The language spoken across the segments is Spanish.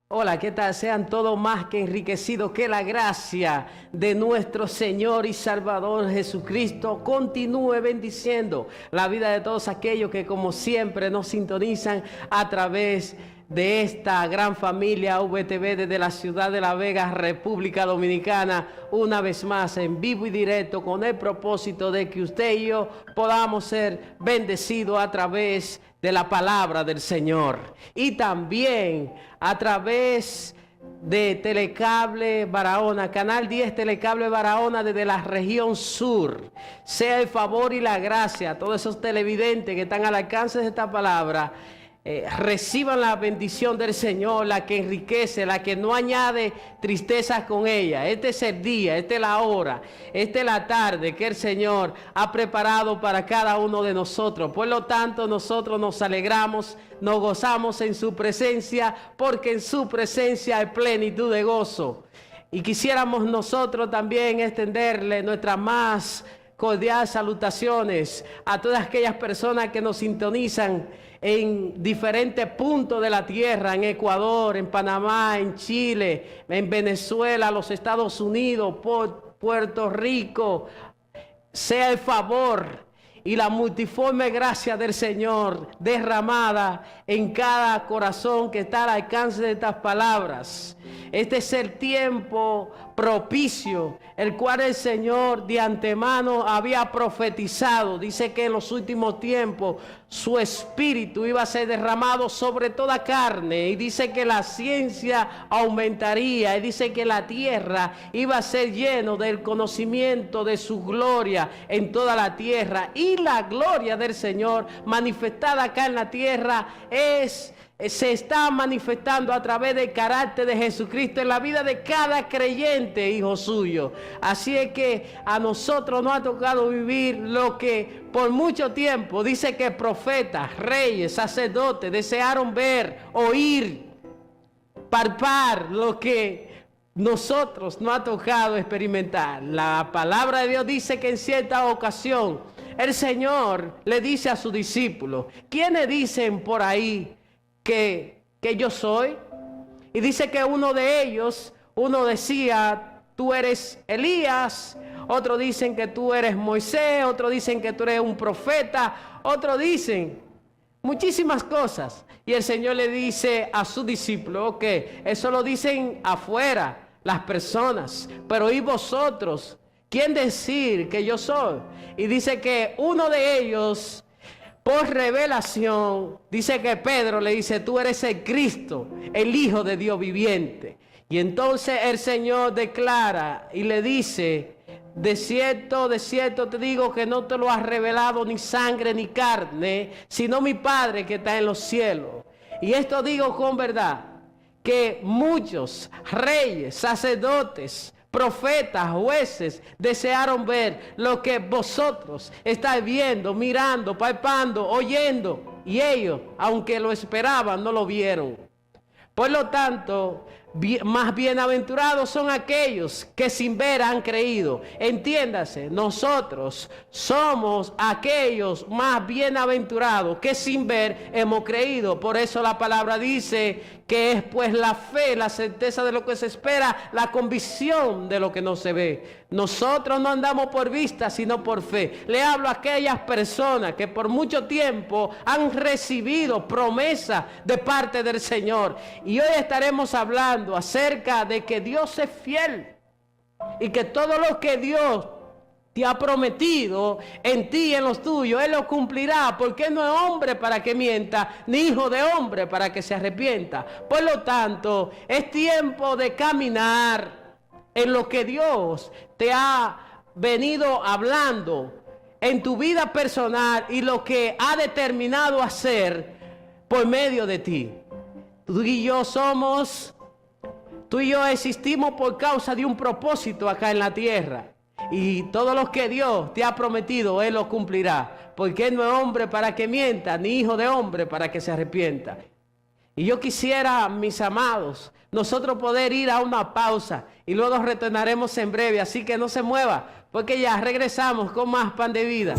Hola, ¿qué tal? Sean todos más que enriquecidos, que la gracia de nuestro Señor y Salvador Jesucristo continúe bendiciendo la vida de todos aquellos que como siempre nos sintonizan a través de esta gran familia VTV desde la ciudad de La Vega, República Dominicana, una vez más en vivo y directo con el propósito de que usted y yo podamos ser bendecidos a través de la palabra del Señor y también a través de Telecable Barahona, Canal 10 Telecable Barahona desde la región sur. Sea el favor y la gracia a todos esos televidentes que están al alcance de esta palabra. Reciban la bendición del Señor, la que enriquece, la que no añade tristezas con ella. Este es el día, esta es la hora, esta es la tarde que el Señor ha preparado para cada uno de nosotros. Por lo tanto, nosotros nos alegramos, nos gozamos en su presencia, porque en su presencia hay plenitud de gozo. Y quisiéramos nosotros también extenderle nuestras más cordiales salutaciones a todas aquellas personas que nos sintonizan en diferentes puntos de la tierra, en Ecuador, en Panamá, en Chile, en Venezuela, los Estados Unidos, Puerto Rico. Sea el favor y la multiforme gracia del Señor derramada en cada corazón que está al alcance de estas palabras. Este es el tiempo propicio, el cual el Señor de antemano había profetizado. Dice que en los últimos tiempos su espíritu iba a ser derramado sobre toda carne, y dice que la ciencia aumentaría, y dice que la tierra iba a ser lleno del conocimiento de su gloria en toda la tierra, y la gloria del Señor manifestada acá en la tierra se está manifestando a través del carácter de Jesucristo en la vida de cada creyente, hijo suyo. Así es que a nosotros nos ha tocado vivir lo que por mucho tiempo dice que profetas, reyes, sacerdotes desearon ver, oír, palpar, lo que nosotros nos ha tocado experimentar. La palabra de Dios dice que en cierta ocasión el Señor le dice a sus discípulos: ¿quiénes dicen por ahí que yo soy? Y dice que uno de ellos, uno decía: tú eres Elías. Otros dicen que tú eres Moisés. Otros dicen que tú eres un profeta. Otros dicen muchísimas cosas. Y el Señor le dice a sus discípulos: que eso lo dicen afuera las personas, pero ¿y vosotros? ¿Quién decir que yo soy? Y dice que uno de ellos, por revelación, dice que Pedro le dice: tú eres el Cristo, el Hijo de Dios viviente. Y entonces el Señor declara y le dice: de cierto te digo que no te lo ha revelado ni sangre ni carne, sino mi Padre que está en los cielos. Y esto digo con verdad, que muchos reyes, sacerdotes, profetas, jueces desearon ver lo que vosotros estáis viendo, mirando, palpando, oyendo, y ellos, aunque lo esperaban, no lo vieron. Por lo tanto, más bienaventurados son aquellos que sin ver han creído. Entiéndase, nosotros somos aquellos más bienaventurados que sin ver hemos creído. Por eso la palabra dice que es pues la fe, la certeza de lo que se espera, la convicción de lo que no se ve. Nosotros no andamos por vista, sino por fe. Le hablo a aquellas personas que por mucho tiempo han recibido promesas de parte del Señor. Y hoy estaremos hablando acerca de que Dios es fiel y que todo lo que Dios te ha prometido en ti y en los tuyos, Él lo cumplirá, porque Él no es hombre para que mienta, ni hijo de hombre para que se arrepienta. Por lo tanto, es tiempo de caminar en lo que Dios te ha venido hablando en tu vida personal y lo que ha determinado hacer por medio de ti. Tú y yo existimos por causa de un propósito acá en la tierra. Y todo lo que Dios te ha prometido, Él lo cumplirá. Porque Él no es hombre para que mienta, ni hijo de hombre para que se arrepienta. Y yo quisiera, mis amados, nosotros poder ir a una pausa y luego retornaremos en breve. Así que no se mueva, porque ya regresamos con más Pan de Vida.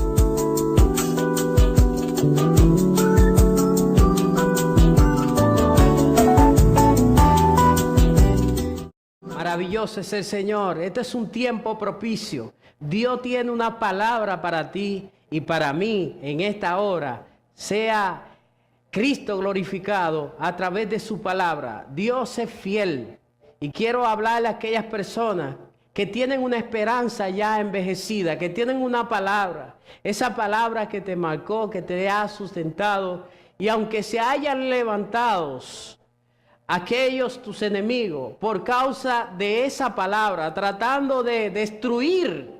Maravilloso es el Señor. Este es un tiempo propicio. Dios tiene una palabra para ti y para mí en esta hora. Sea Cristo glorificado a través de su palabra. Dios es fiel. Y quiero hablarle a aquellas personas que tienen una esperanza ya envejecida, que tienen una palabra. Esa palabra que te marcó, que te ha sustentado. Y aunque se hayan levantado aquellos tus enemigos por causa de esa palabra, tratando de destruir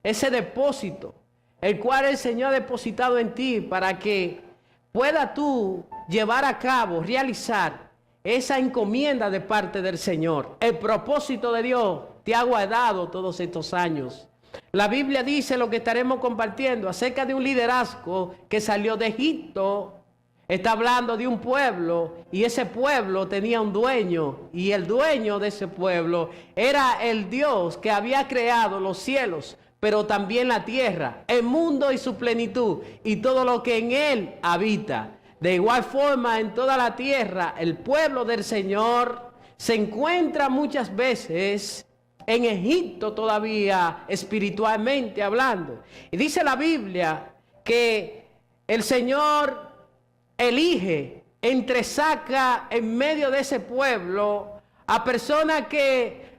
ese depósito, el cual el Señor ha depositado en ti para que pueda tú llevar a cabo, realizar esa encomienda de parte del Señor. El propósito de Dios te ha guardado todos estos años. La Biblia dice lo que estaremos compartiendo acerca de un liderazgo que salió de Egipto. Está hablando de un pueblo y ese pueblo tenía un dueño y el dueño de ese pueblo era el Dios que había creado los cielos, pero también la tierra, el mundo y su plenitud y todo lo que en él habita. De igual forma, en toda la tierra, el pueblo del Señor se encuentra muchas veces en Egipto todavía espiritualmente hablando. Y dice la Biblia que el Señor elige, entresaca en medio de ese pueblo a personas que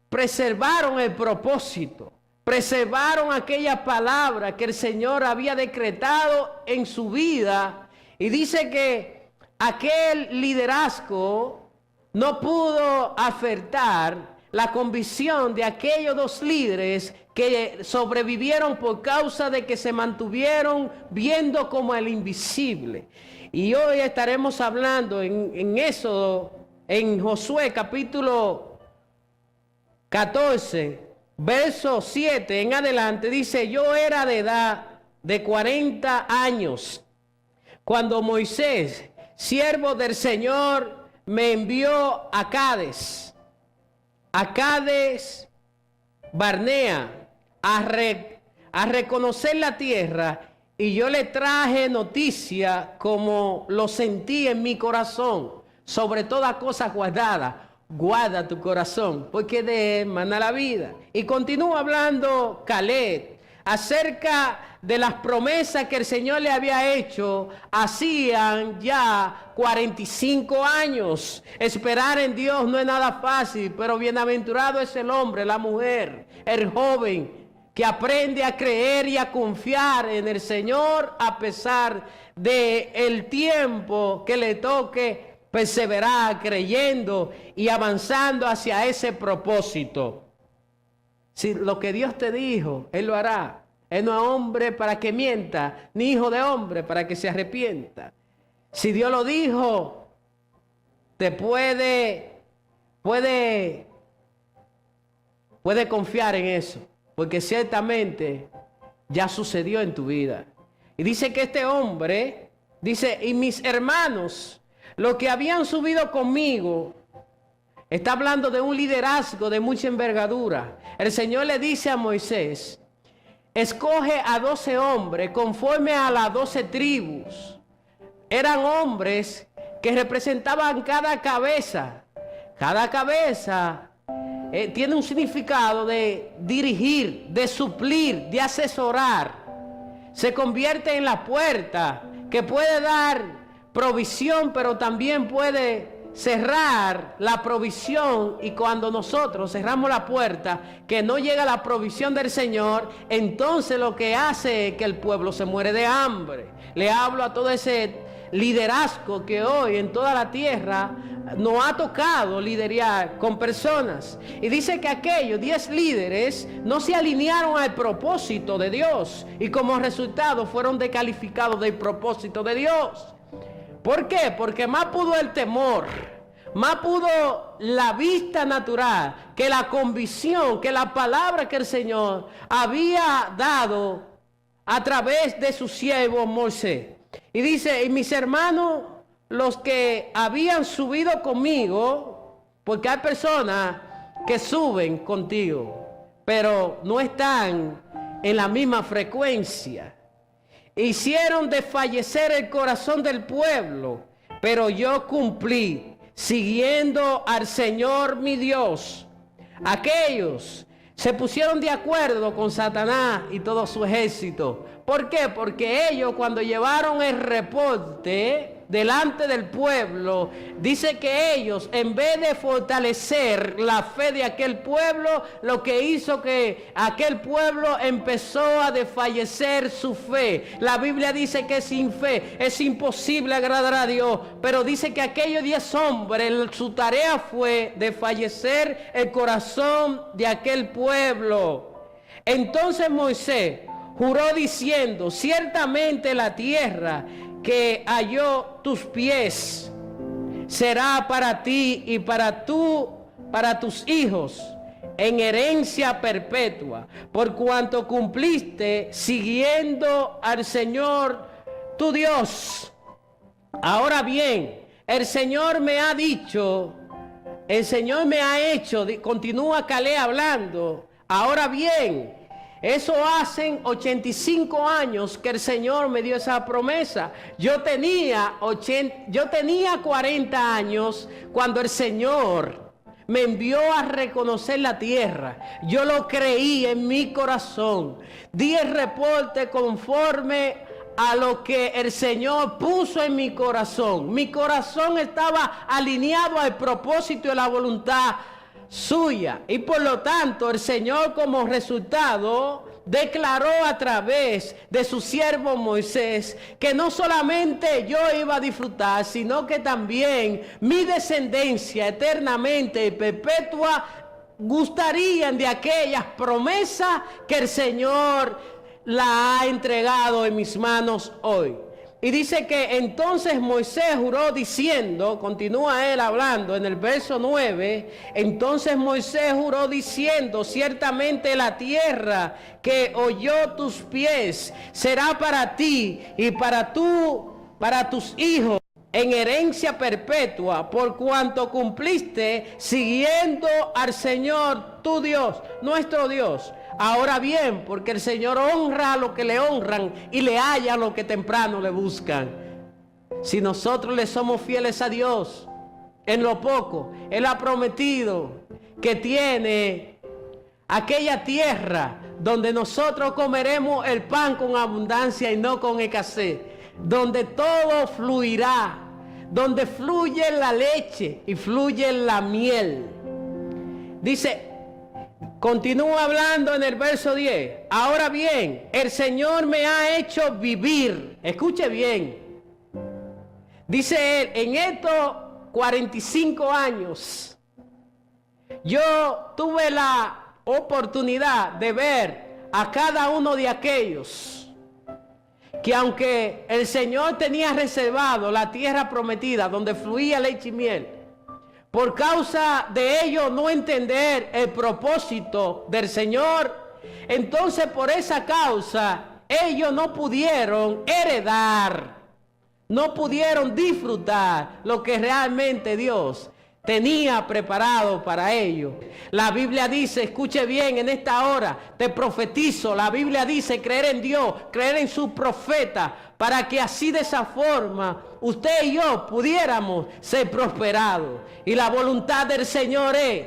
preservaron el propósito, preservaron aquella palabra que el Señor había decretado en su vida. Y dice que aquel liderazgo no pudo afectar la convicción de aquellos dos líderes que sobrevivieron por causa de que se mantuvieron viendo como el invisible. Y hoy estaremos hablando en Éxodo, en Josué capítulo 14, verso 7 en adelante. Dice: yo era de edad de 40 años cuando Moisés, siervo del Señor, me envió a Cades Barnea, a reconocer la tierra. Y yo le traje noticia como lo sentí en mi corazón. Sobre toda cosa guardada, guarda tu corazón, porque de él mana la vida. Y continúa hablando Caleb acerca de las promesas que el Señor le había hecho. Hacían ya 45 años. Esperar en Dios no es nada fácil, pero bienaventurado es el hombre, la mujer, el joven, que aprende a creer y a confiar en el Señor a pesar de el tiempo que le toque perseverar creyendo y avanzando hacia ese propósito. Si lo que Dios te dijo, Él lo hará. Él no es hombre para que mienta, ni hijo de hombre para que se arrepienta. Si Dios lo dijo, te puede confiar en eso. Porque ciertamente ya sucedió en tu vida. Y dice que este hombre, dice, y mis hermanos, los que habían subido conmigo, está hablando de un liderazgo de mucha envergadura. El Señor le dice a Moisés: escoge a 12 hombres conforme a las 12 tribus. Eran hombres que representaban cada cabeza. Cada cabeza tiene un significado de dirigir, de suplir, de asesorar. Se convierte en la puerta que puede dar provisión, pero también puede cerrar la provisión. Y cuando nosotros cerramos la puerta, que no llega la provisión del Señor, entonces lo que hace es que el pueblo se muere de hambre. Le hablo a todo ese liderazgo que hoy en toda la tierra nos ha tocado liderar con personas. Y dice que aquellos 10 líderes no se alinearon al propósito de Dios y como resultado fueron descalificados del propósito de Dios. ¿Por qué? Porque más pudo el temor, más pudo la vista natural, que la convicción, que la palabra que el Señor había dado a través de su siervo Moisés. Y dice: y mis hermanos, los que habían subido conmigo, porque hay personas que suben contigo, pero no están en la misma frecuencia. Hicieron desfallecer el corazón del pueblo, pero yo cumplí, siguiendo al Señor mi Dios. Aquellos se pusieron de acuerdo con Satanás y todo su ejército. ¿Por qué? Porque ellos, cuando llevaron el reporte delante del pueblo, dice que ellos, en vez de fortalecer la fe de aquel pueblo, lo que hizo que aquel pueblo empezó a desfallecer su fe. La Biblia dice que sin fe es imposible agradar a Dios, pero dice que aquellos 10 hombres, su tarea fue desfallecer el corazón de aquel pueblo. Entonces Moisés juró diciendo: ciertamente la tierra que halló tus pies será para ti y para tus hijos en herencia perpetua, por cuanto cumpliste siguiendo al Señor tu Dios. Ahora bien, el Señor me ha dicho, el Señor me ha hecho, continúa Caleb hablando, ahora bien, eso hacen 85 años que el Señor me dio esa promesa. Yo tenía 40 años cuando el Señor me envió a reconocer la tierra. Yo lo creí en mi corazón. Di el reporte conforme a lo que el Señor puso en mi corazón. Mi corazón estaba alineado al propósito y la voluntad suya, y por lo tanto el Señor, como resultado, declaró a través de su siervo Moisés que no solamente yo iba a disfrutar, sino que también mi descendencia eternamente y perpetua gustarían de aquellas promesas que el Señor la ha entregado en mis manos hoy. Y dice que entonces Moisés juró diciendo, continúa él hablando en el verso 9, entonces Moisés juró diciendo: ciertamente la tierra que oyó tus pies será para ti y para tus hijos en herencia perpetua, por cuanto cumpliste siguiendo al Señor tu Dios, nuestro Dios. Ahora bien, porque el Señor honra a los que le honran y le halla a los que temprano le buscan. Si nosotros le somos fieles a Dios en lo poco, Él ha prometido que tiene aquella tierra donde nosotros comeremos el pan con abundancia y no con escasez, donde todo fluirá, donde fluye la leche y fluye la miel. Dice, continúa hablando en el verso 10. Ahora bien, el Señor me ha hecho vivir. Escuche bien. Dice él, en estos 45 años, yo tuve la oportunidad de ver a cada uno de aquellos que, aunque el Señor tenía reservado la tierra prometida donde fluía leche y miel, por causa de ellos no entender el propósito del Señor, entonces por esa causa ellos no pudieron heredar, no pudieron disfrutar lo que realmente Dios tenía preparado para ellos. La Biblia dice, escuche bien en esta hora, te profetizo, la Biblia dice creer en Dios, creer en su profeta, para que así de esa forma usted y yo pudiéramos ser prosperados. Y la voluntad del Señor es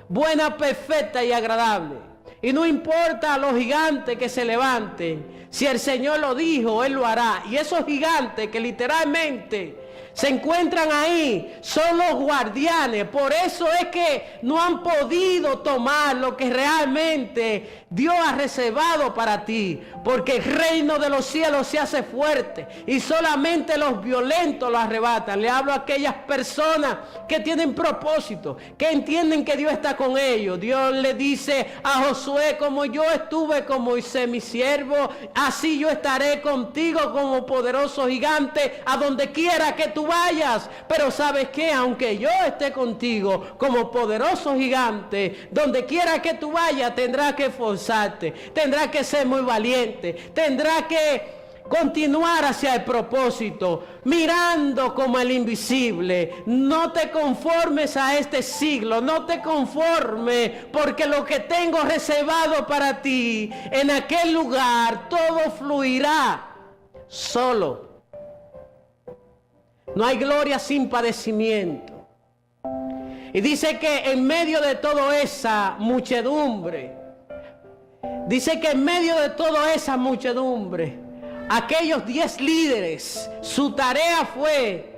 buena, perfecta y agradable. Y no importa los gigantes que se levanten, si el Señor lo dijo, Él lo hará. Y esos gigantes que literalmente se encuentran ahí son los guardianes. Por eso es que no han podido tomar lo que realmente Dios ha reservado para ti. Porque el reino de los cielos se hace fuerte y solamente los violentos lo arrebatan. Le hablo a aquellas personas que tienen propósito, que entienden que Dios está con ellos. Dios le dice a Josué: como yo estuve con Moisés mi siervo, así yo estaré contigo como poderoso gigante a donde quiera que tú vayas. Pero ¿sabes qué? Aunque yo esté contigo como poderoso gigante, donde quiera que tú vayas, tendrás que esforzarte, tendrás que ser muy valiente, tendrás que continuar hacia el propósito, mirando como el invisible. No te conformes a este siglo, no te conformes, porque lo que tengo reservado para ti, en aquel lugar, todo fluirá solo. No hay gloria sin padecimiento. Y dice que en medio de toda esa muchedumbre, aquellos 10 líderes, su tarea fue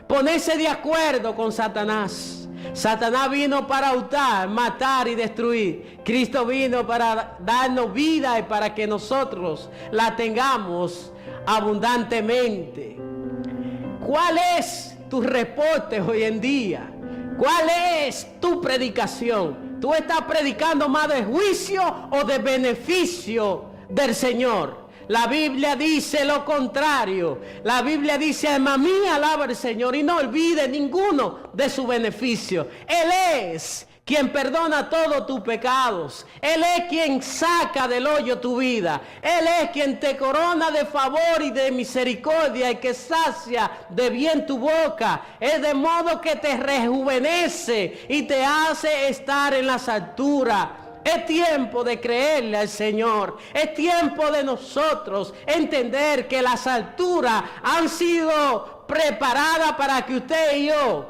ponerse de acuerdo con Satanás. Satanás vino para hurtar, matar y destruir. Cristo vino para darnos vida y para que nosotros la tengamos abundantemente. ¿Cuál es tu reporte hoy en día? ¿Cuál es tu predicación? ¿Tú estás predicando más de juicio o de beneficio del Señor? La Biblia dice lo contrario. La Biblia dice: alma mía, alaba al Señor y no olvide ninguno de su beneficio. Él es quien perdona todos tus pecados. Él es quien saca del hoyo tu vida. Él es quien te corona de favor y de misericordia y que sacia de bien tu boca. Es de modo que te rejuvenece y te hace estar en las alturas. Es tiempo de creerle al Señor. Es tiempo de nosotros entender que las alturas han sido preparadas para que usted y yo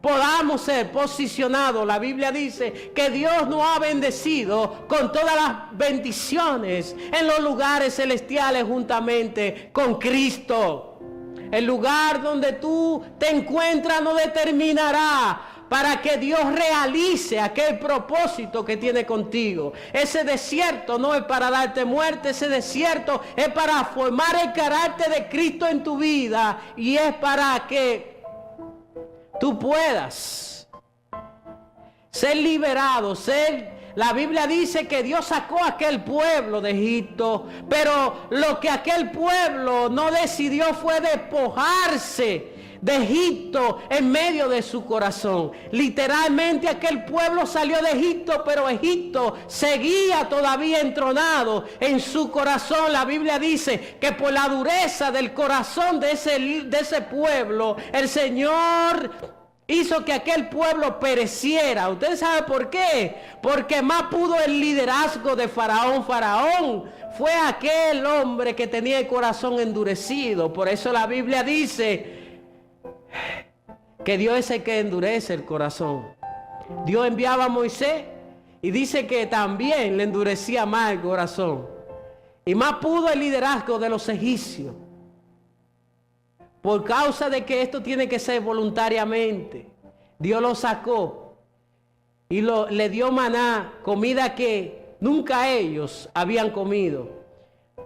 podamos ser posicionados. La Biblia dice que Dios nos ha bendecido con todas las bendiciones en los lugares celestiales juntamente con Cristo. El lugar donde tú te encuentras no determinará para que Dios realice aquel propósito que tiene contigo. Ese desierto no es para darte muerte, ese desierto es para formar el carácter de Cristo en tu vida y es para que tú puedas ser liberado, La Biblia dice que Dios sacó a aquel pueblo de Egipto, pero lo que aquel pueblo no decidió fue despojarse de Egipto en medio de su corazón. Literalmente aquel pueblo salió de Egipto, pero Egipto seguía todavía entronado en su corazón. La Biblia dice que por la dureza del corazón de ese pueblo, el Señor hizo que aquel pueblo pereciera. ¿Usted sabe por qué? Porque más pudo el liderazgo de Faraón. Faraón fue aquel hombre que tenía el corazón endurecido. Por eso la Biblia dice que Dios es el que endurece el corazón. Dios enviaba a Moisés y dice que también le endurecía más el corazón. Y más pudo el liderazgo de los egipcios. Por causa de que esto tiene que ser voluntariamente. Dios lo sacó y le dio maná, comida que nunca ellos habían comido.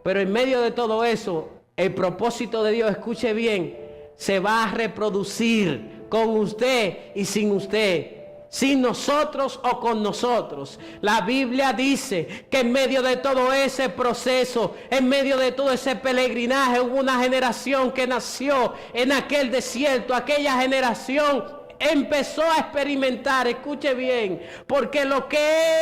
Pero en medio de todo eso, el propósito de Dios, escuche bien, se va a reproducir con usted y sin usted. Sin nosotros o con nosotros. La Biblia dice que en medio de todo ese proceso, en medio de todo ese peregrinaje, hubo una generación que nació en aquel desierto. Aquella generación empezó a experimentar, escuche bien, porque lo que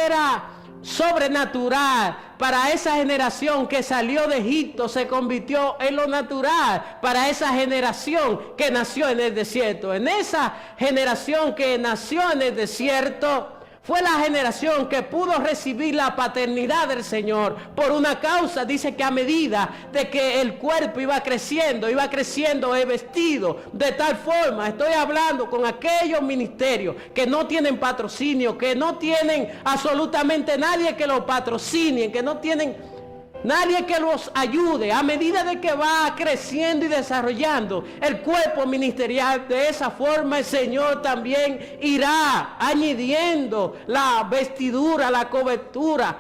era sobrenatural para esa generación que salió de Egipto se convirtió en lo natural para esa generación que nació en el desierto. En esa generación que nació en el desierto fue la generación que pudo recibir la paternidad del Señor por una causa. Dice que a medida de que el cuerpo iba creciendo el vestido de tal forma. Estoy hablando con aquellos ministerios que no tienen patrocinio, que no tienen absolutamente nadie que los patrocine, que no tienen nadie que los ayude. A medida de que va creciendo y desarrollando el cuerpo ministerial, de esa forma el Señor también irá añadiendo la vestidura, la cobertura.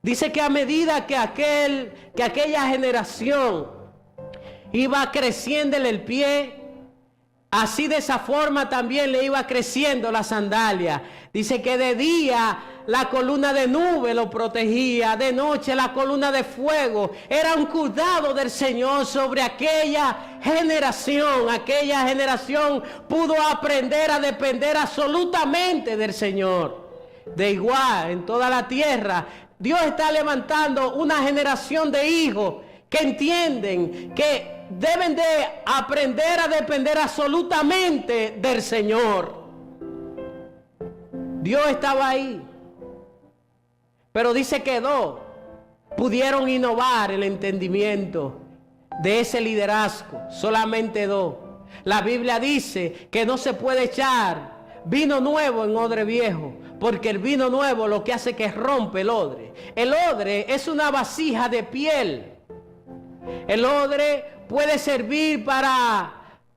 Dice que a medida que aquella generación iba creciéndole el pie, así de esa forma también le iba creciendo la sandalia. Dice que de día la columna de nube lo protegía, de noche la columna de fuego. Era un cuidado del Señor sobre aquella generación. Aquella generación pudo aprender a depender absolutamente del Señor. De igual, en toda la tierra, Dios está levantando una generación de hijos que entienden que deben de aprender a depender absolutamente del Señor. Dios estaba ahí, pero dice que dos pudieron innovar el entendimiento de ese liderazgo, solamente dos. La Biblia dice que no se puede echar vino nuevo en odre viejo, porque el vino nuevo lo que hace es que rompe el odre. El odre es una vasija de piel. El odre puede servir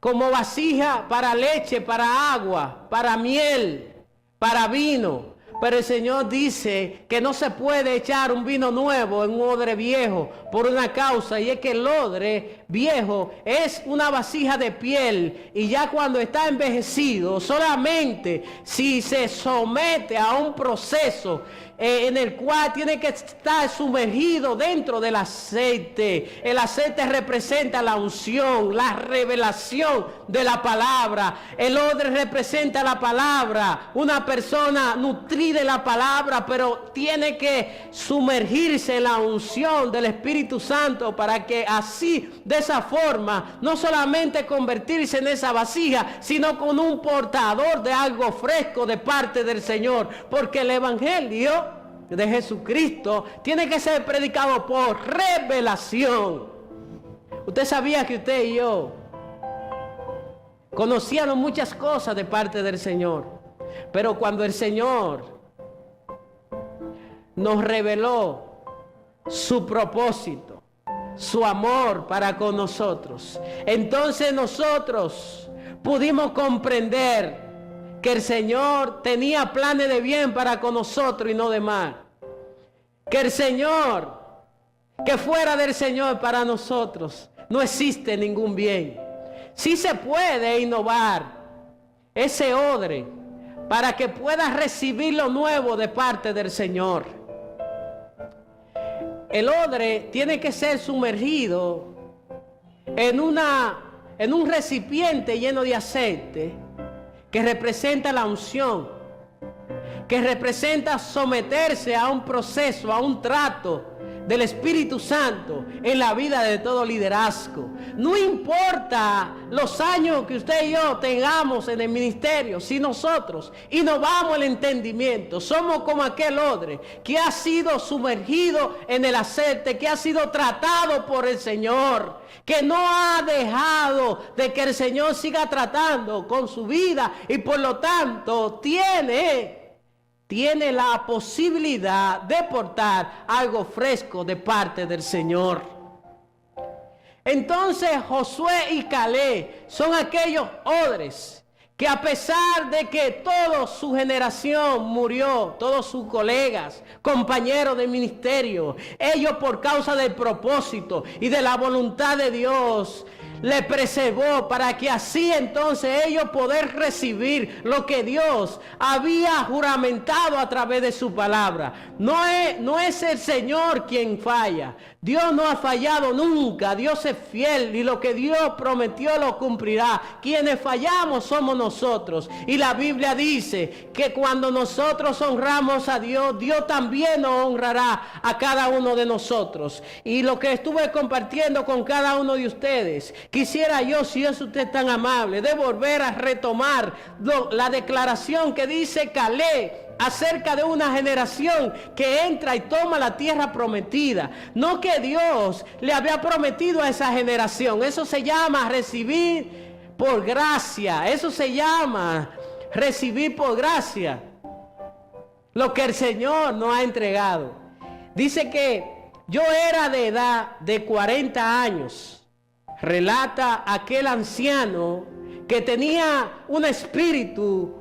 como vasija para leche, para agua, para miel, para vino. Pero el Señor dice que no se puede echar un vino nuevo en un odre viejo por una causa, y es que el odre viejo es una vasija de piel, y ya cuando está envejecido, solamente si se somete a un proceso en el cual tiene que estar sumergido dentro del aceite. El aceite representa la unción, la revelación de la palabra. El odre representa la palabra. Una persona nutrida en la palabra, pero tiene que sumergirse en la unción del Espíritu Santo para que así, de esa forma, no solamente convertirse en esa vasija, sino con un portador de algo fresco de parte del Señor. Porque el Evangelio de Jesucristo tiene que ser predicado por revelación. Usted sabía que usted y yo conocíamos muchas cosas de parte del Señor, pero cuando el Señor nos reveló su propósito, su amor para con nosotros, entonces nosotros pudimos comprender que el Señor tenía planes de bien para con nosotros y no de mal. Que el Señor, que fuera del Señor para nosotros, no existe ningún bien. Sí se puede innovar ese odre para que pueda recibir lo nuevo de parte del Señor. El odre tiene que ser sumergido en un recipiente lleno de aceite, que representa la unción, que representa someterse a un proceso, a un trato del Espíritu Santo en la vida de todo liderazgo. No importa los años que usted y yo tengamos en el ministerio, si nosotros innovamos el entendimiento, somos como aquel odre que ha sido sumergido en el aceite, que ha sido tratado por el Señor, que no ha dejado de que el Señor siga tratando con su vida, y por lo tanto tiene la posibilidad de portar algo fresco de parte del Señor. Entonces Josué y Caleb son aquellos odres que, a pesar de que toda su generación murió, todos sus colegas, compañeros de ministerio, ellos, por causa del propósito y de la voluntad de Dios, le preservó para que así entonces ellos poder recibir lo que Dios había juramentado a través de su palabra. No es el Señor quien falla. Dios no ha fallado nunca. Dios es fiel, y lo que Dios prometió lo cumplirá. Quienes fallamos somos nosotros. Y la Biblia dice que cuando nosotros honramos a Dios, Dios también nos honrará a cada uno de nosotros. Y lo que estuve compartiendo con cada uno de ustedes, quisiera yo, si es usted tan amable, de volver a retomar la declaración que dice Caleb acerca de una generación que entra y toma la tierra prometida. No que Dios le había prometido a esa generación. Eso se llama recibir por gracia. Eso se llama recibir por gracia lo que el Señor nos ha entregado. Dice que yo era de edad de 40 años. Relata aquel anciano que tenía un espíritu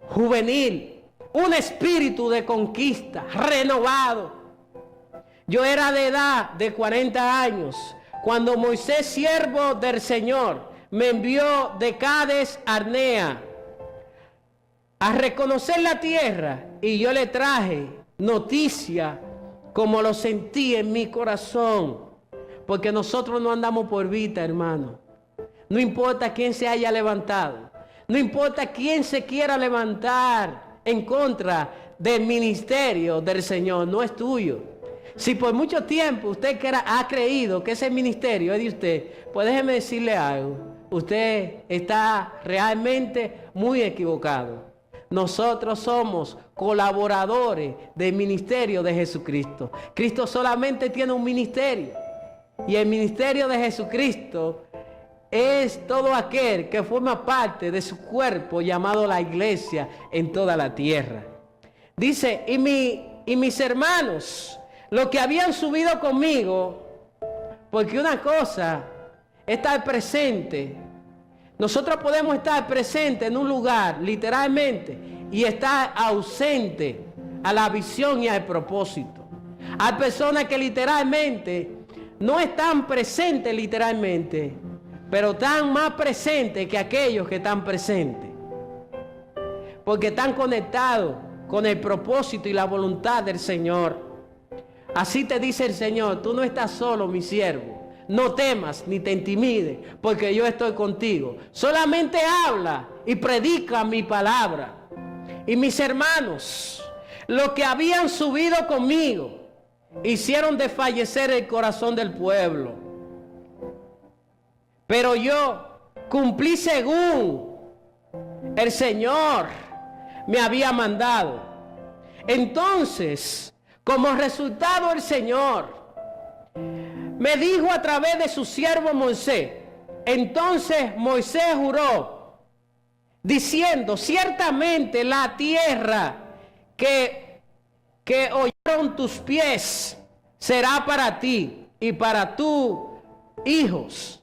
juvenil, un espíritu de conquista, renovado. Yo era de edad de 40 años cuando Moisés, siervo del Señor, me envió de Cades Barnea a reconocer la tierra, y yo le traje noticia como lo sentí en mi corazón. Porque nosotros no andamos por vista, hermano. No importa quién se haya levantado, no importa quién se quiera levantar en contra del ministerio del Señor, no es tuyo. Si por mucho tiempo usted ha creído que ese ministerio es de usted, pues déjeme decirle algo. Usted está realmente muy equivocado. Nosotros somos colaboradores del ministerio de Jesucristo. Cristo solamente tiene un ministerio. Y el ministerio de Jesucristo es todo aquel que forma parte de su cuerpo llamado la iglesia en toda la tierra. Dice, y mis hermanos, los que habían subido conmigo, porque una cosa es estar presente. Nosotros podemos estar presentes en un lugar, literalmente, y estar ausente a la visión y al propósito. Hay personas que literalmente no están presentes literalmente, pero están más presentes que aquellos que están presentes. Porque están conectados con el propósito y la voluntad del Señor. Así te dice el Señor, tú no estás solo, mi siervo. No temas ni te intimides, porque yo estoy contigo. Solamente habla y predica mi palabra. Y mis hermanos, los que habían subido conmigo, hicieron desfallecer el corazón del pueblo. Pero yo cumplí según el Señor me había mandado. Entonces, como resultado, el Señor me dijo a través de su siervo Moisés. Entonces Moisés juró, diciendo, ciertamente la tierra que oyeron tus pies será para ti y para tus hijos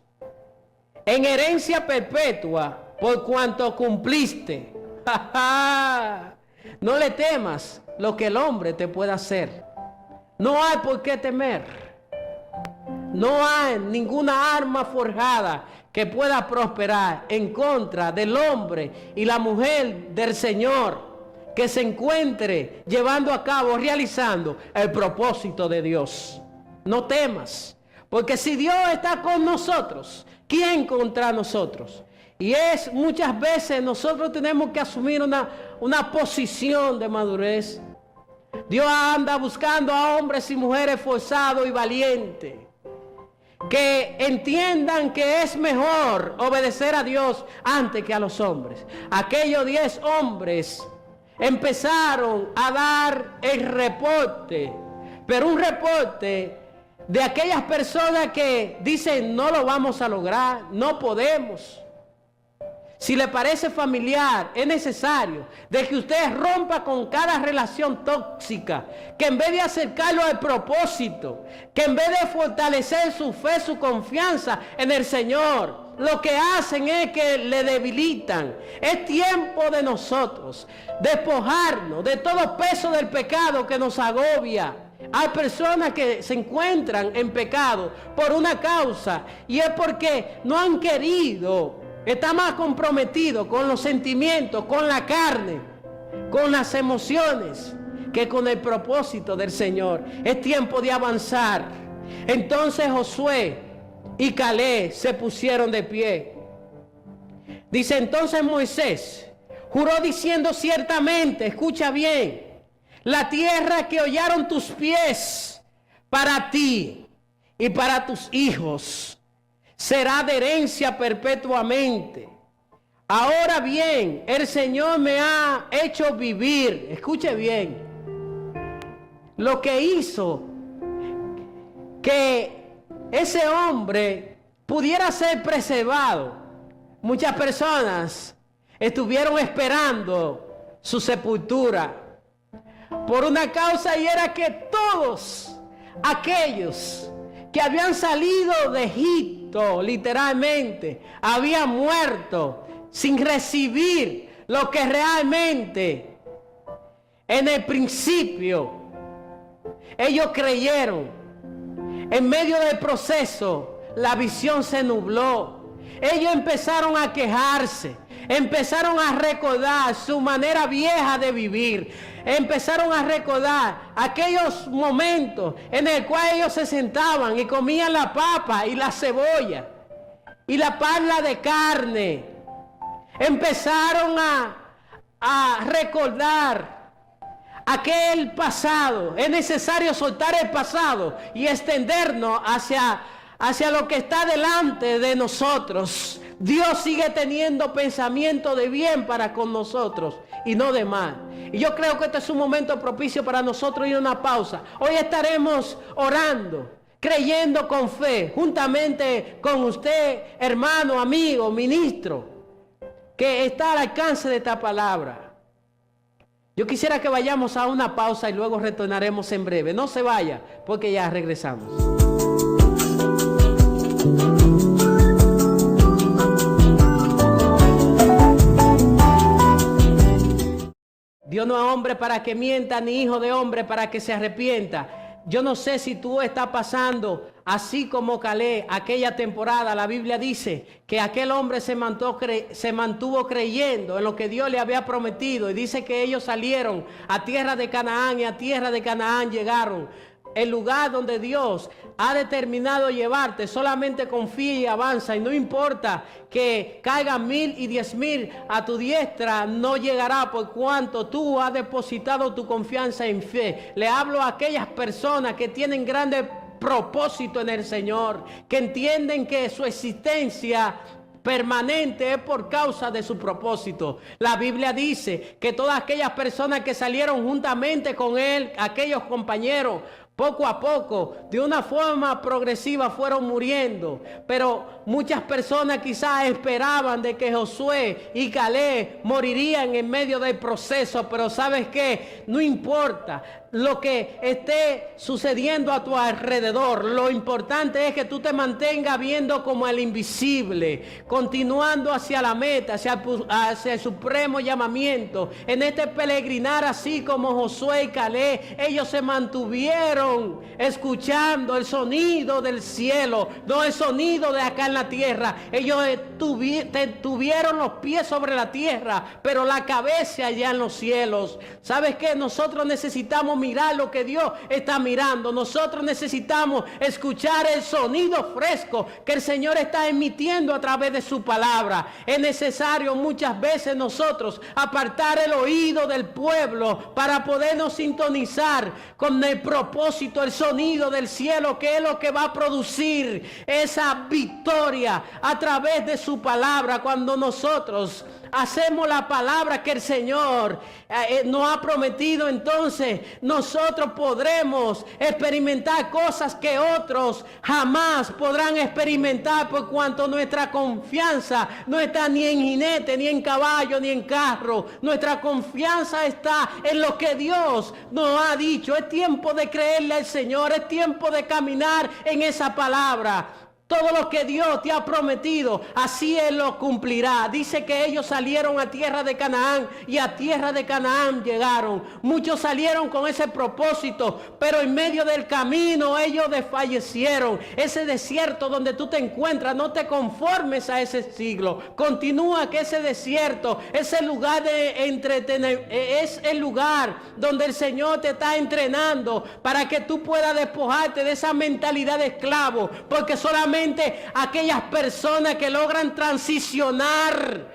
en herencia perpetua, por cuanto cumpliste. No le temas lo que el hombre te pueda hacer. No hay por qué temer. No hay ninguna arma forjada que pueda prosperar en contra del hombre y la mujer del Señor que se encuentre llevando a cabo, realizando el propósito de Dios. No temas, porque si Dios está con nosotros, ¿quién contra nosotros? Y es muchas veces nosotros tenemos que asumir una posición de madurez. Dios anda buscando a hombres y mujeres esforzados y valientes, que entiendan que es mejor obedecer a Dios antes que a los hombres. Aquellos 10 hombres empezaron a dar el reporte, pero un reporte de aquellas personas que dicen no lo vamos a lograr, no podemos. Si le parece familiar, es necesario de que usted rompa con cada relación tóxica, que en vez de acercarlo al propósito, que en vez de fortalecer su fe, su confianza en el Señor, lo que hacen es que le debilitan. Es tiempo de nosotros despojarnos de todo peso del pecado que nos agobia. Hay personas que se encuentran en pecado por una causa, y es porque no han querido. Está más comprometido con los sentimientos, con la carne, con las emociones, que con el propósito del Señor. Es tiempo de avanzar. Entonces Josué y Caleb se pusieron de pie. Dice, entonces Moisés juró diciendo, ciertamente, escucha bien, la tierra que hollaron tus pies para ti y para tus hijos será de herencia perpetuamente. Ahora bien, el Señor me ha hecho vivir. Escuche bien. Lo que hizo que ese hombre pudiera ser preservado. Muchas personas estuvieron esperando su sepultura por una causa, y era que todos aquellos que habían salido de Egipto, literalmente, habían muerto sin recibir lo que realmente en el principio ellos creyeron. En medio del proceso, la visión se nubló. Ellos empezaron a quejarse, empezaron a recordar su manera vieja de vivir. Empezaron a recordar aquellos momentos en el cual ellos se sentaban y comían la papa y la cebolla y la parla de carne. Empezaron a recordar aquel pasado. Es necesario soltar el pasado y extendernos hacia lo que está delante de nosotros. Dios sigue teniendo pensamiento de bien para con nosotros y no de mal. Y yo creo que este es un momento propicio para nosotros ir a una pausa. Hoy estaremos orando, creyendo con fe, juntamente con usted, hermano, amigo, ministro, que está al alcance de esta palabra. Yo quisiera que vayamos a una pausa y luego retornaremos en breve. No se vaya, porque ya regresamos. Dios no es hombre para que mienta, ni hijo de hombre para que se arrepienta. Yo no sé si tú estás pasando así como Caleb, aquella temporada. La Biblia dice que aquel hombre se mantuvo creyendo en lo que Dios le había prometido. Y dice que ellos salieron a tierra de Canaán y a tierra de Canaán llegaron. El lugar donde Dios ha determinado llevarte, solamente confía y avanza, y no importa que caigan 1000 y 10,000 a tu diestra, no llegará por cuanto tú has depositado tu confianza en fe. Le hablo a aquellas personas que tienen grandes propósitos en el Señor, que entienden que su existencia permanente es por causa de su propósito. La Biblia dice que todas aquellas personas que salieron juntamente con él, aquellos compañeros, poco a poco, de una forma progresiva fueron muriendo. Pero muchas personas quizás esperaban de que Josué y Caleb morirían en medio del proceso. Pero ¿sabes qué? No importa lo que esté sucediendo a tu alrededor. Lo importante es que tú te mantengas viendo como el invisible, continuando hacia la meta, hacia el supremo llamamiento. En este peregrinar, así como Josué y Caleb, ellos se mantuvieron escuchando el sonido del cielo, no el sonido de acá en la tierra. Ellos tuvieron los pies sobre la tierra, pero la cabeza allá en los cielos. ¿Sabes qué? Nosotros necesitamos mirar lo que Dios está mirando. Nosotros necesitamos escuchar el sonido fresco que el Señor está emitiendo a través de su palabra. Es necesario muchas veces nosotros apartar el oído del pueblo para podernos sintonizar con el propósito, el sonido del cielo, que es lo que va a producir esa victoria a través de su palabra. Cuando nosotros hacemos la palabra que el Señor nos ha prometido, entonces nosotros podremos experimentar cosas que otros jamás podrán experimentar, por cuanto nuestra confianza no está ni en jinete, ni en caballo, ni en carro. Nuestra confianza está en lo que Dios nos ha dicho. Es tiempo de creerle al Señor, es tiempo de caminar en esa palabra. Todo lo que Dios te ha prometido, así Él lo cumplirá. Dice que ellos salieron a tierra de Canaán y a tierra de Canaán llegaron. Muchos salieron con ese propósito, pero en medio del camino ellos desfallecieron. Ese desierto donde tú te encuentras, no te conformes a ese siglo. Continúa, que ese desierto, ese lugar de entretener, es el lugar donde el Señor te está entrenando para que tú puedas despojarte de esa mentalidad de esclavo, porque solamente aquellas personas que logran transicionar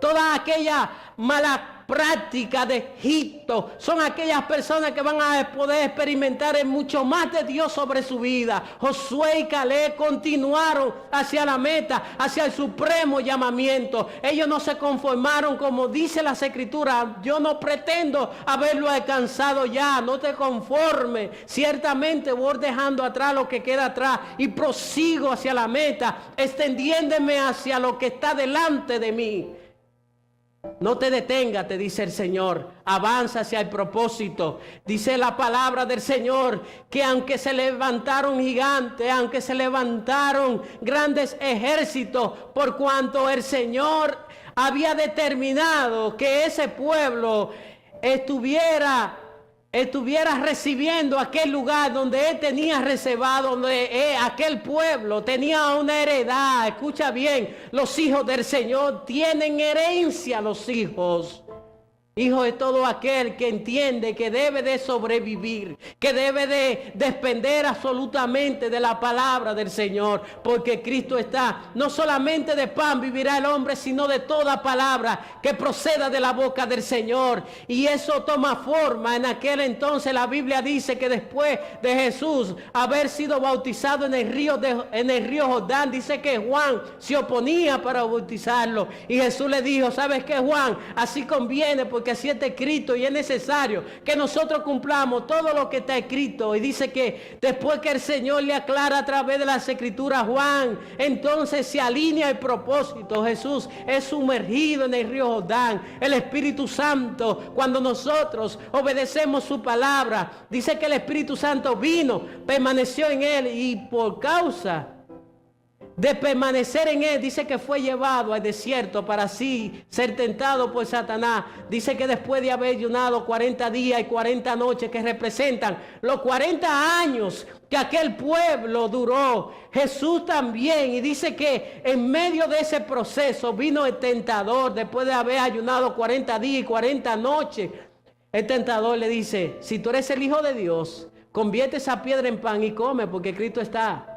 toda aquella mala práctica de Egipto son aquellas personas que van a poder experimentar en mucho más de Dios sobre su vida. Josué y Caleb continuaron hacia la meta, hacia el supremo llamamiento. Ellos no se conformaron, como dice las Escrituras. Yo no pretendo haberlo alcanzado ya, no te conformes. Ciertamente voy dejando atrás lo que queda atrás y prosigo hacia la meta, extendiéndome hacia lo que está delante de mí. No te detengas, te dice el Señor. Avanza hacia el propósito. Dice la palabra del Señor que aunque se levantaron gigantes, aunque se levantaron grandes ejércitos, por cuanto el Señor había determinado que ese pueblo estuviera recibiendo aquel lugar donde Él tenía reservado, donde aquel pueblo tenía una heredad. Escucha bien, los hijos del Señor tienen herencia, los hijos. Hijo es todo aquel que entiende que debe de sobrevivir, que debe de depender absolutamente de la palabra del Señor, porque Cristo está. No solamente de pan vivirá el hombre, sino de toda palabra que proceda de la boca del Señor. Y eso toma forma. En aquel entonces la Biblia dice que después de Jesús haber sido bautizado en el río Jordán, dice que Juan se oponía para bautizarlo. Y Jesús le dijo, ¿sabes qué, Juan? Así conviene, porque así está escrito, y es necesario que nosotros cumplamos todo lo que está escrito. Y dice que después que el Señor le aclara a través de las escrituras a Juan, entonces se alinea el propósito. Jesús es sumergido en el río Jordán. El Espíritu Santo, cuando nosotros obedecemos su palabra, dice que el Espíritu Santo vino, permaneció en él, y por causa de permanecer en él, dice que fue llevado al desierto para así ser tentado por Satanás. Dice que después de haber ayunado 40 días y 40 noches, que representan los 40 años que aquel pueblo duró, Jesús también. Y dice que en medio de ese proceso vino el tentador. Después de haber ayunado 40 días y 40 noches, el tentador le dice, si tú eres el Hijo de Dios, convierte esa piedra en pan y come, porque Cristo está.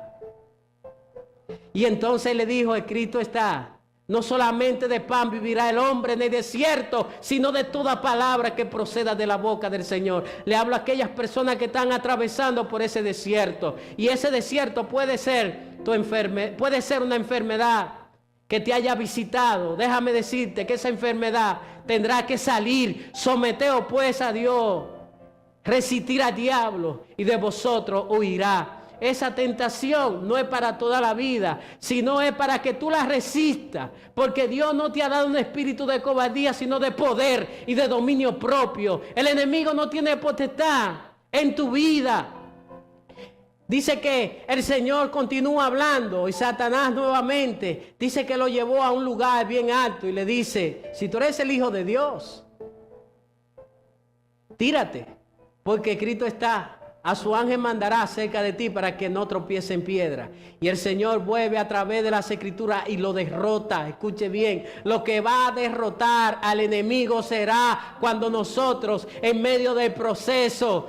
Y entonces le dijo, escrito está, no solamente de pan vivirá el hombre en el desierto, sino de toda palabra que proceda de la boca del Señor. Le hablo a aquellas personas que están atravesando por ese desierto. Y ese desierto puede ser puede ser una enfermedad que te haya visitado. Déjame decirte que esa enfermedad tendrá que salir. Someteos pues a Dios, resistir al diablo, y de vosotros huirá. Esa tentación no es para toda la vida, sino es para que tú la resistas, porque Dios no te ha dado un espíritu de cobardía, sino de poder y de dominio propio. El enemigo no tiene potestad en tu vida. Dice que el Señor continúa hablando, y Satanás nuevamente dice que lo llevó a un lugar bien alto y le dice, si tú eres el Hijo de Dios, tírate, porque Cristo está. A su ángel mandará cerca de ti para que no tropiece en piedra. Y el Señor vuelve a través de las escrituras y lo derrota. Escuche bien, lo que va a derrotar al enemigo será cuando nosotros, en medio del proceso,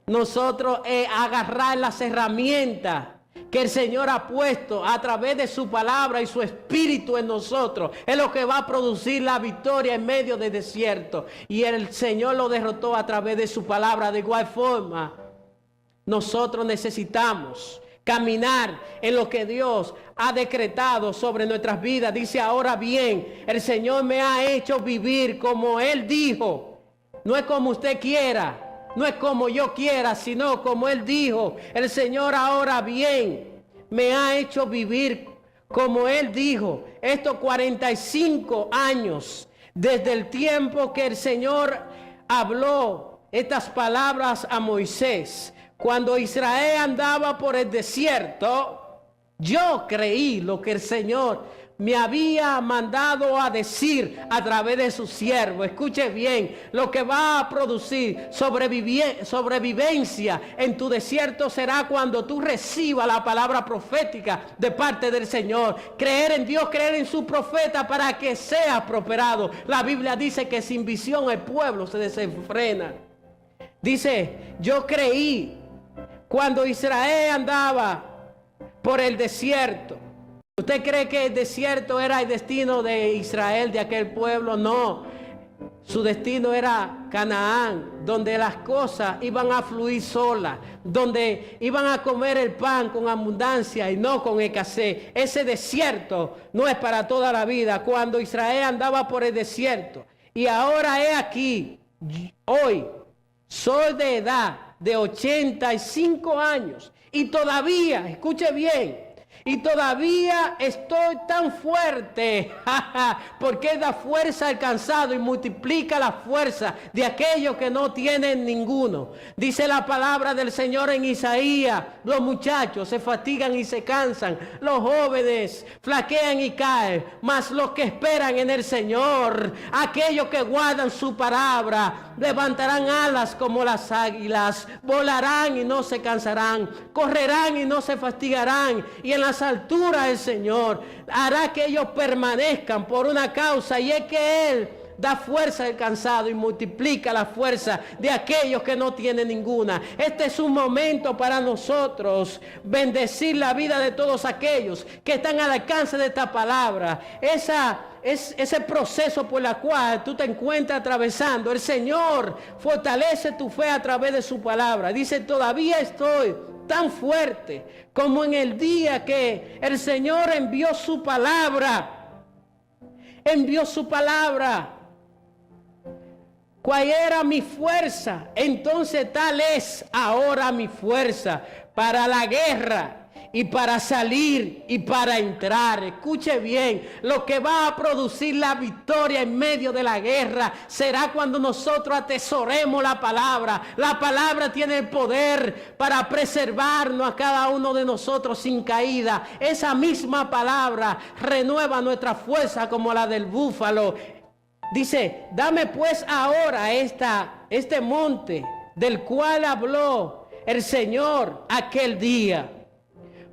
nosotros agarrar las herramientas que el Señor ha puesto a través de su palabra y su espíritu en nosotros. Es lo que va a producir la victoria en medio del desierto. Y el Señor lo derrotó a través de su palabra. De igual forma, nosotros necesitamos caminar en lo que Dios ha decretado sobre nuestras vidas. Dice, ahora bien, el Señor me ha hecho vivir como Él dijo. No es como usted quiera, no es como yo quiera, sino como Él dijo. El Señor ahora bien me ha hecho vivir como Él dijo. Estos 45 años, desde el tiempo que el Señor habló estas palabras a Moisés, cuando Israel andaba por el desierto, yo creí lo que el Señor me había mandado a decir a través de su siervo. Escuche bien, lo que va a producir sobrevivencia en tu desierto será cuando tú recibas la palabra profética de parte del Señor. Creer en Dios, creer en su profeta para que seas prosperado. La Biblia dice que sin visión el pueblo se desenfrena. Dice, yo creí cuando Israel andaba por el desierto. ¿Usted cree que el desierto era el destino de Israel, de aquel pueblo? No. Su destino era Canaán, donde las cosas iban a fluir solas, donde iban a comer el pan con abundancia y no con escasez. Ese desierto no es para toda la vida. Cuando Israel andaba por el desierto, y ahora he aquí, hoy soy de edad de 85 años y todavía, escuche bien, y todavía estoy tan fuerte, porque Él da fuerza al cansado y multiplica la fuerza de aquellos que no tienen ninguno. Dice la palabra del Señor en Isaías, los muchachos se fatigan y se cansan, los jóvenes flaquean y caen, mas los que esperan en el Señor, aquellos que guardan su palabra, levantarán alas como las águilas, volarán y no se cansarán, correrán y no se fatigarán, y en las alturas el Señor hará que ellos permanezcan por una causa, y es que Él da fuerza al cansado y multiplica la fuerza de aquellos que no tienen ninguna. Este es un momento para nosotros bendecir la vida de todos aquellos que están al alcance de esta palabra. Ese proceso por el cual tú te encuentras atravesando, el Señor fortalece tu fe a través de su palabra. Dice, todavía estoy tan fuerte como en el día que el Señor envió su palabra. Envió su palabra. ¿Cuál era mi fuerza? Entonces tal es ahora mi fuerza para la guerra y para salir y para entrar. Escuche bien, lo que va a producir la victoria en medio de la guerra será cuando nosotros atesoremos la palabra. La palabra tiene el poder para preservarnos a cada uno de nosotros sin caída. Esa misma palabra renueva nuestra fuerza como la del búfalo. Dice, dame pues ahora este monte del cual habló el Señor aquel día.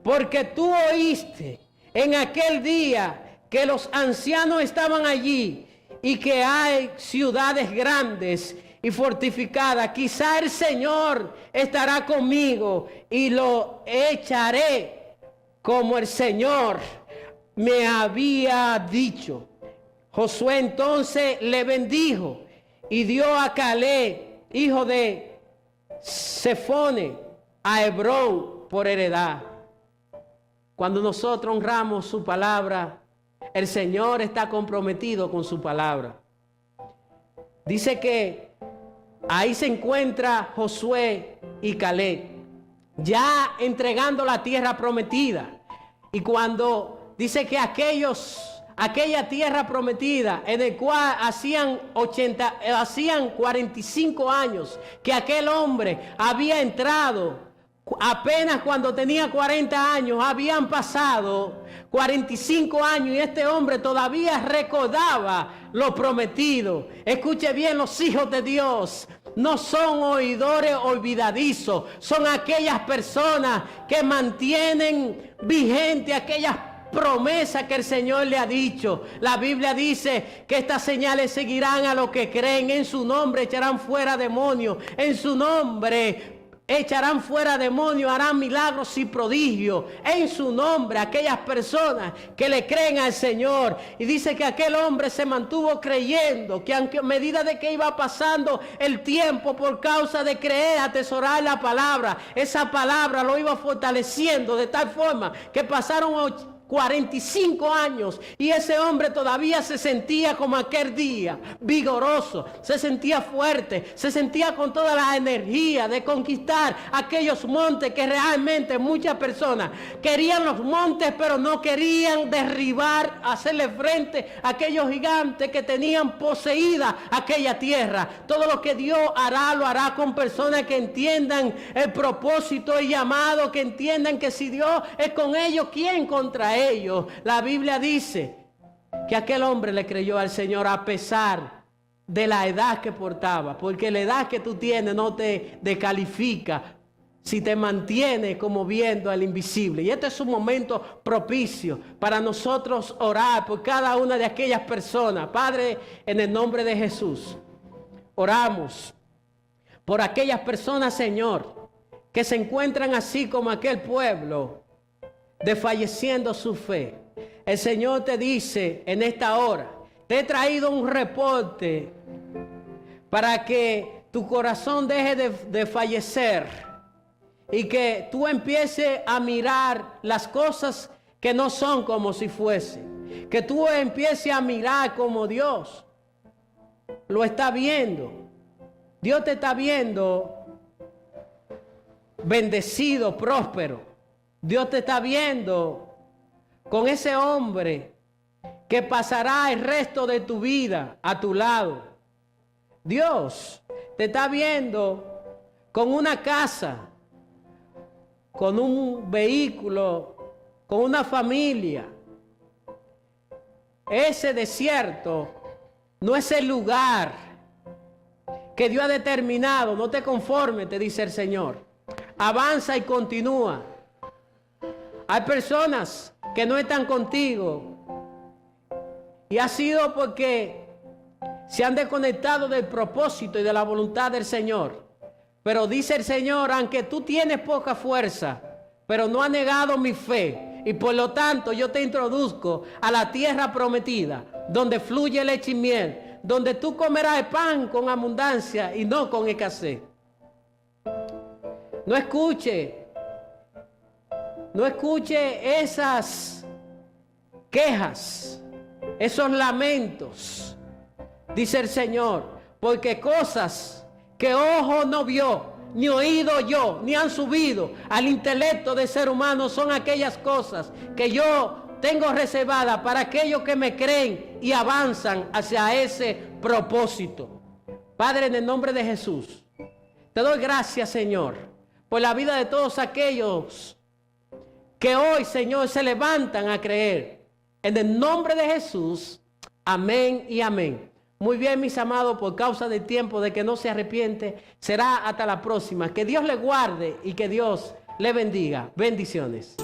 Porque tú oíste en aquel día que los ancianos estaban allí y que hay ciudades grandes y fortificadas. Quizá el Señor estará conmigo y lo echaré como el Señor me había dicho. Josué entonces le bendijo y dio a Caleb, hijo de Sefone, a Hebrón por heredad. Cuando nosotros honramos su palabra, el Señor está comprometido con su palabra. Dice que ahí se encuentra Josué y Caleb, ya entregando la tierra prometida. Y cuando dice que aquella tierra prometida en el cual hacían 45 años que aquel hombre había entrado, apenas cuando tenía 40 años, habían pasado 45 años y este hombre todavía recordaba lo prometido. Escuche bien, los hijos de Dios no son oidores olvidadizos, son aquellas personas que mantienen vigente aquellas promesa que el Señor le ha dicho. La Biblia dice que estas señales seguirán a los que creen. En su nombre echarán fuera demonios. En su nombre echarán fuera demonios, harán milagros y prodigios. En su nombre, aquellas personas que le creen al Señor. Y dice que aquel hombre se mantuvo creyendo, que aunque a medida de que iba pasando el tiempo, por causa de creer, atesorar la palabra, esa palabra lo iba fortaleciendo de tal forma que pasaron 45 años y ese hombre todavía se sentía como aquel día, vigoroso, se sentía fuerte, se sentía con toda la energía de conquistar aquellos montes que realmente muchas personas querían los montes, pero no querían derribar, hacerle frente a aquellos gigantes que tenían poseída aquella tierra. Todo lo que Dios hará, lo hará con personas que entiendan el propósito y llamado, que entiendan que si Dios es con ellos, ¿quién contra ellos? La Biblia dice que aquel hombre le creyó al Señor a pesar de la edad que portaba, porque la edad que tú tienes no te descalifica si te mantienes como viendo al invisible. Y este es un momento propicio para nosotros orar por cada una de aquellas personas. Padre, en el nombre de Jesús, oramos por aquellas personas, Señor, que se encuentran así como aquel pueblo, desfalleciendo su fe. El Señor te dice en esta hora, te he traído un reporte para que tu corazón deje de fallecer y que tú empieces a mirar las cosas que no son como si fuesen, que tú empieces a mirar como Dios lo está viendo. Dios te está viendo bendecido, próspero. Dios te está viendo con ese hombre que pasará el resto de tu vida a tu lado. Dios te está viendo con una casa, con un vehículo, con una familia. Ese desierto no es el lugar que Dios ha determinado. No te conformes, te dice el Señor. Avanza y continúa. Hay personas que no están contigo y ha sido porque se han desconectado del propósito y de la voluntad del Señor. Pero dice el Señor, aunque tú tienes poca fuerza, pero no has negado mi fe, y por lo tanto yo te introduzco a la tierra prometida, donde fluye leche y miel, donde tú comerás el pan con abundancia y no con escasez. No escuche esas quejas, esos lamentos, dice el Señor, porque cosas que ojo no vio, ni oído yo, ni han subido al intelecto del ser humano, son aquellas cosas que yo tengo reservadas para aquellos que me creen y avanzan hacia ese propósito. Padre, en el nombre de Jesús, te doy gracias, Señor, por la vida de todos aquellos que hoy, Señor, se levantan a creer. En el nombre de Jesús, amén y amén. Muy bien, mis amados, por causa del tiempo de que no se arrepiente, será hasta la próxima. Que Dios le guarde y que Dios le bendiga. Bendiciones.